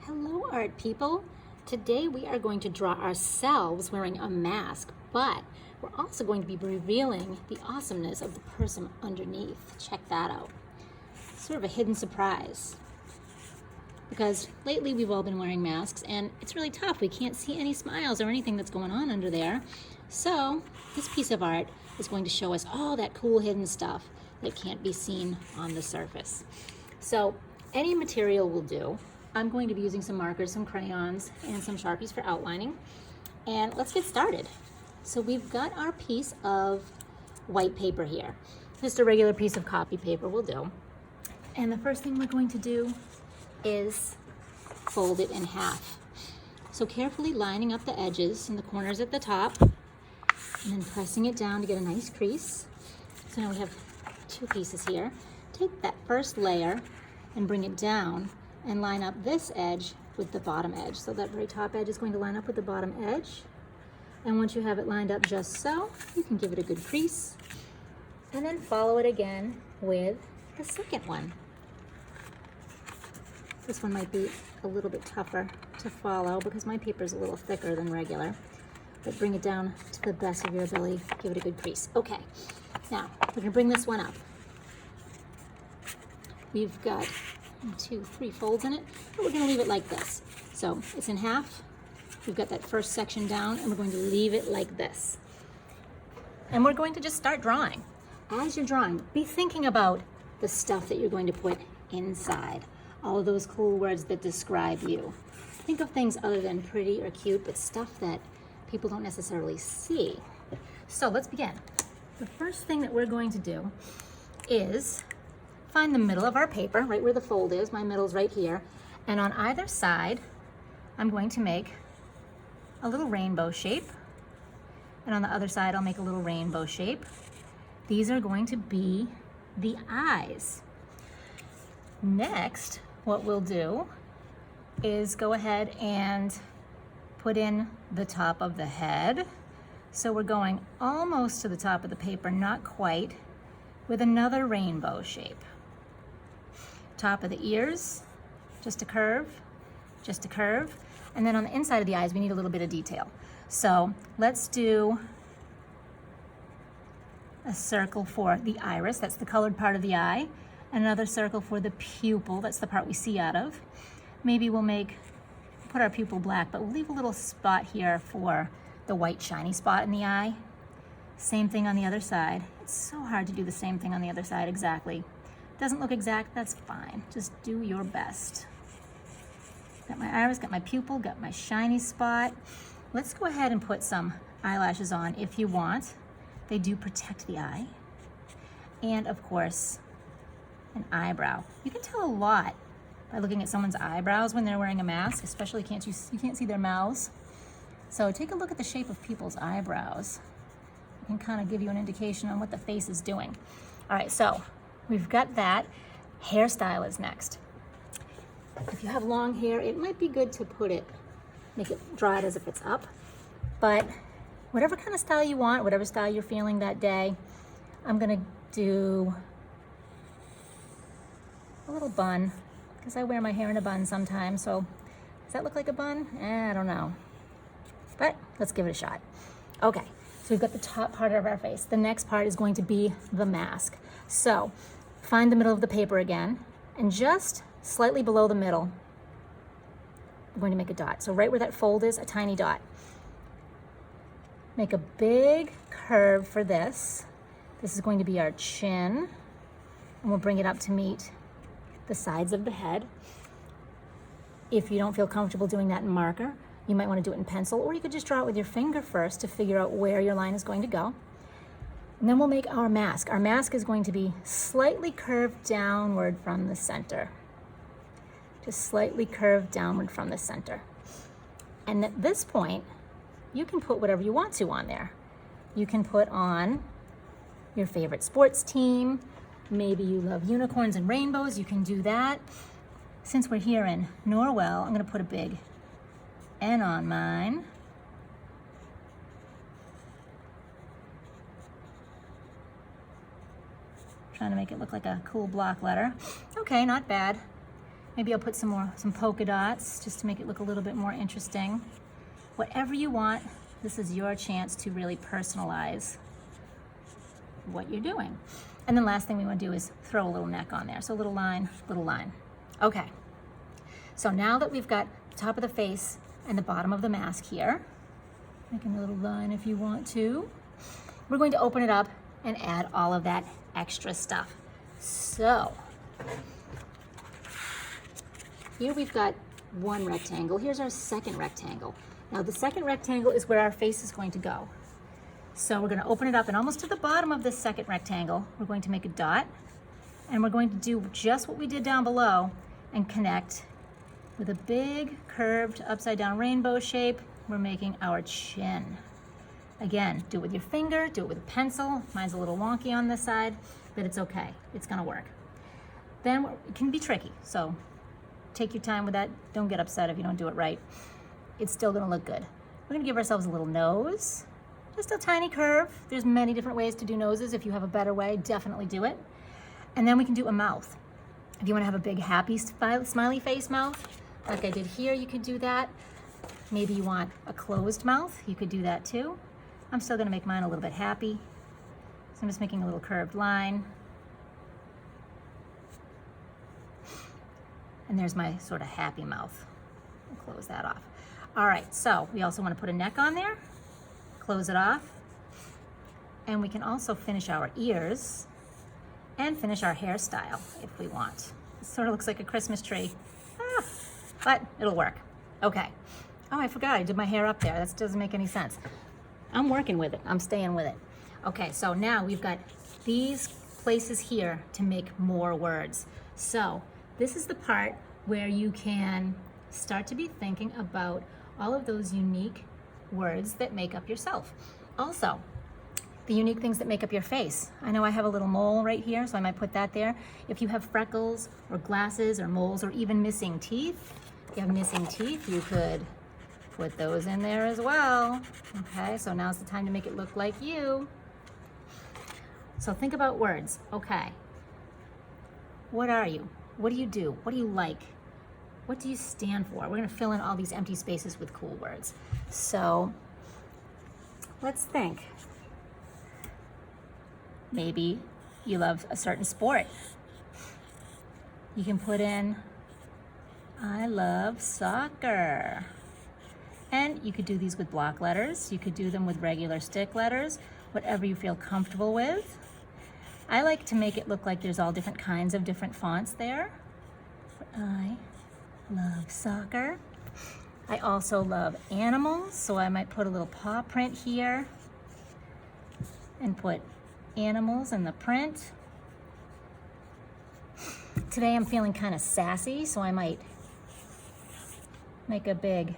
Hello, art people. Today we are going to draw ourselves wearing a mask, but we're also going to be revealing the awesomeness of the person underneath. Check that out. Sort of a hidden surprise. Because lately we've all been wearing masks and it's really tough. We can't see any smiles or anything that's going on under there. So this piece of art is going to show us all that cool hidden stuff that can't be seen on the surface. So any material will do. I'm going to be using some markers, some crayons, and some Sharpies for outlining. And let's get started. So we've got our piece of white paper here. Just a regular piece of copy paper will do. And the first thing we're going to do is fold it in half. So carefully lining up the edges and the corners at the top, and then pressing it down to get a nice crease. So now we have two pieces here. Take that first layer and bring it down and line up this edge with the bottom edge. So that very top edge is going to line up with the bottom edge. And once you have it lined up just so, you can give it a good crease. And then follow it again with the second one. This one might be a little bit tougher to follow because my paper is a little thicker than regular. But bring it down to the best of your ability. Give it a good crease. Okay, now we're gonna bring this one up. We've got 1, 2, 3 folds in it, but we're going to leave it like this. So it's in half. We've got that first section down, and we're going to leave it like this. And we're going to just start drawing. As you're drawing, be thinking about the stuff that you're going to put inside. All of those cool words that describe you. Think of things other than pretty or cute, but stuff that people don't necessarily see. So let's begin. The first thing that we're going to do is find the middle of our paper, right where the fold is. My middle's right here. And on either side, I'm going to make a little rainbow shape. And on the other side, I'll make a little rainbow shape. These are going to be the eyes. Next, what we'll do is go ahead and put in the top of the head. So we're going almost to the top of the paper, not quite, with another rainbow shape. Top of the ears, just a curve, just a curve. And then on the inside of the eyes, we need a little bit of detail. So let's do a circle for the iris, that's the colored part of the eye. Another circle for the pupil, that's the part we see out of. Maybe we'll put our pupil black, but we'll leave a little spot here for the white shiny spot in the eye. Same thing on the other side. It's so hard to do the same thing on the other side exactly. Doesn't look exact, that's fine. Just do your best. Got my iris, got my pupil, got my shiny spot. Let's go ahead and put some eyelashes on if you want. They do protect the eye. And of course, an eyebrow. You can tell a lot by looking at someone's eyebrows when they're wearing a mask, especially you can't see their mouths. So take a look at the shape of people's eyebrows. It can kind of give you an indication on what the face is doing. All right, so we've got that. Hairstyle is next. If you have long hair, it might be good to draw it as if it's up. But whatever kind of style you want, whatever style you're feeling that day, I'm gonna do a little bun, because I wear my hair in a bun sometimes, so does that look like a bun? I don't know. But let's give it a shot. Okay, so we've got the top part of our face. The next part is going to be the mask. So find the middle of the paper again, and just slightly below the middle, I'm going to make a dot. So right where that fold is, a tiny dot. Make a big curve for this. This is going to be our chin, and we'll bring it up to meet the sides of the head. If you don't feel comfortable doing that in marker, you might want to do it in pencil, or you could just draw it with your finger first to figure out where your line is going to go. And then we'll make our mask. Our mask is going to be slightly curved downward from the center. Just slightly curved downward from the center. And at this point, you can put whatever you want to on there. You can put on your favorite sports team. Maybe you love unicorns and rainbows, you can do that. Since we're here in Norwell, I'm gonna put a big N on mine. Trying to make it look like a cool block letter. Okay, not bad. Maybe I'll put some polka dots just to make it look a little bit more interesting. Whatever you want, this is your chance to really personalize what you're doing. And then last thing we want to do is throw a little neck on there. So a little line, little line. Okay. So now that we've got the top of the face and the bottom of the mask here, making a little line if you want to, we're going to open it up and add all of that extra stuff. So here we've got one rectangle. Here's our second rectangle. Now the second rectangle is where our face is going to go. So we're going to open it up, and almost to the bottom of this second rectangle, we're going to make a dot, and we're going to do just what we did down below and connect with a big curved upside down rainbow shape. We're making our chin. Again, do it with your finger, do it with a pencil. Mine's a little wonky on this side, but it's okay. It's gonna work. Then it can be tricky, so take your time with that. Don't get upset if you don't do it right. It's still gonna look good. We're gonna give ourselves a little nose, just a tiny curve. There's many different ways to do noses. If you have a better way, definitely do it. And then we can do a mouth. If you wanna have a big happy smiley face mouth, like I did here, you could do that. Maybe you want a closed mouth, you could do that too. I'm still gonna make mine a little bit happy. So I'm just making a little curved line. And there's my sort of happy mouth. I'll close that off. All right, so we also wanna put a neck on there, close it off. And we can also finish our ears and finish our hairstyle if we want. It sort of looks like a Christmas tree, but it'll work. Okay. Oh, I forgot, I did my hair up there. That doesn't make any sense. I'm working with it, I'm staying with it. Okay, so now we've got these places here to make more words. So this is the part where you can start to be thinking about all of those unique words that make up yourself. Also, the unique things that make up your face. I know I have a little mole right here, so I might put that there. If you have freckles or glasses or moles or even missing teeth, if you have missing teeth, you could put those in there as well. Okay, so now's the time to make it look like you. So think about words. Okay, what are you? What do you do? What do you like? What do you stand for? We're gonna fill in all these empty spaces with cool words. So let's think. Maybe you love a certain sport. You can put in, I love soccer. And you could do these with block letters. You could do them with regular stick letters, whatever you feel comfortable with. I like to make it look like there's all different kinds of different fonts there. I love soccer. I also love animals, so I might put a little paw print here and put animals in the print. Today I'm feeling kind of sassy, so I might make a big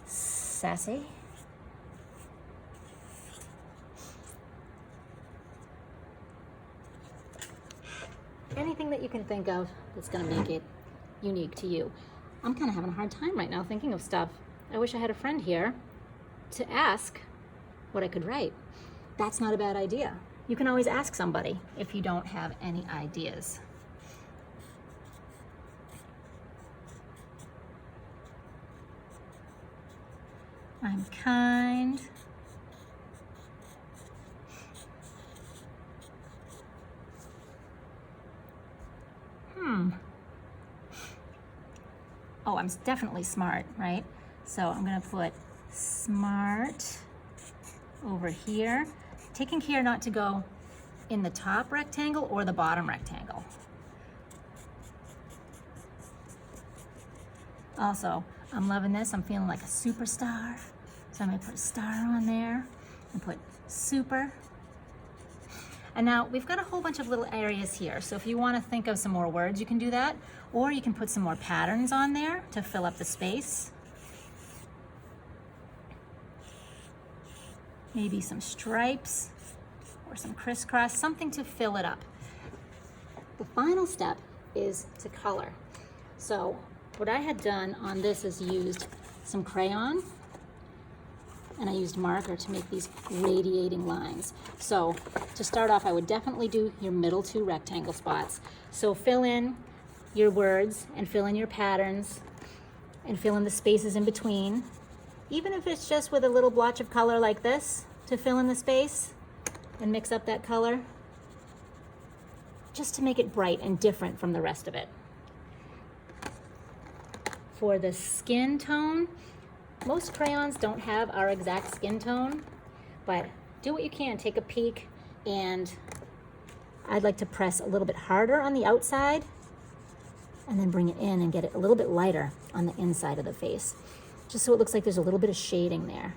sassy. Anything that you can think of that's going to make it unique to you. I'm kind of having a hard time right now thinking of stuff. I wish I had a friend here to ask what I could write. That's not a bad idea. You can always ask somebody if you don't have any ideas. I'm kind. Oh, I'm definitely smart, right? So I'm gonna put smart over here, taking care not to go in the top rectangle or the bottom rectangle. Also, I'm loving this. I'm feeling like a superstar. So I'm gonna put a star on there and put super. And now we've got a whole bunch of little areas here. So if you wanna think of some more words, you can do that. Or you can put some more patterns on there to fill up the space. Maybe some stripes or some crisscross, something to fill it up. The final step is to color. So what I had done on this is used some crayon and I used marker to make these radiating lines. So to start off, I would definitely do your middle two rectangle spots. So fill in your words and fill in your patterns and fill in the spaces in between. Even if it's just with a little blotch of color like this to fill in the space and mix up that color, just to make it bright and different from the rest of it. For the skin tone, most crayons don't have our exact skin tone, but do what you can. Take a peek, and I'd like to press a little bit harder on the outside and then bring it in and get it a little bit lighter on the inside of the face, just so it looks like there's a little bit of shading there.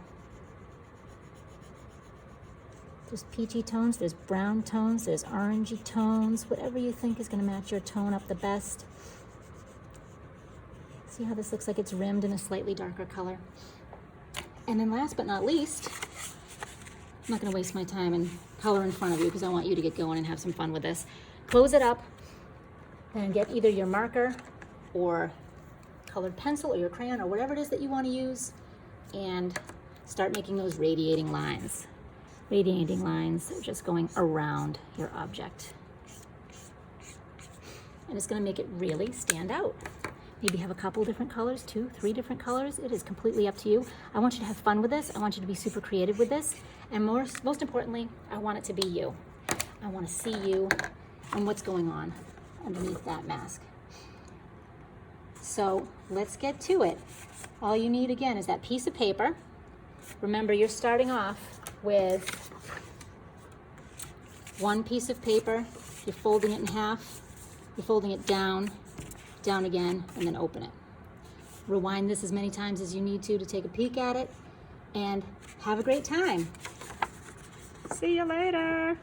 There's peachy tones, there's brown tones, there's orangey tones, whatever you think is going to match your tone up the best. See how this looks like it's rimmed in a slightly darker color. And then last but not least, I'm not going to waste my time and color in front of you because I want you to get going and have some fun with this. Close it up, then get either your marker or colored pencil or your crayon or whatever it is that you want to use, and start making those radiating lines. Radiating lines are just going around your object. And it's going to make it really stand out. Maybe have a couple different colors, 2, 3 different colors. It is completely up to you. I want you to have fun with this. I want you to be super creative with this. And most importantly, I want it to be you. I want to see you and what's going on underneath that mask. So let's get to it. All you need again is that piece of paper. Remember, you're starting off with one piece of paper. You're folding it in half. You're folding it down again, and then open it. Rewind this as many times as you need to take a peek at it, and have a great time. See you later.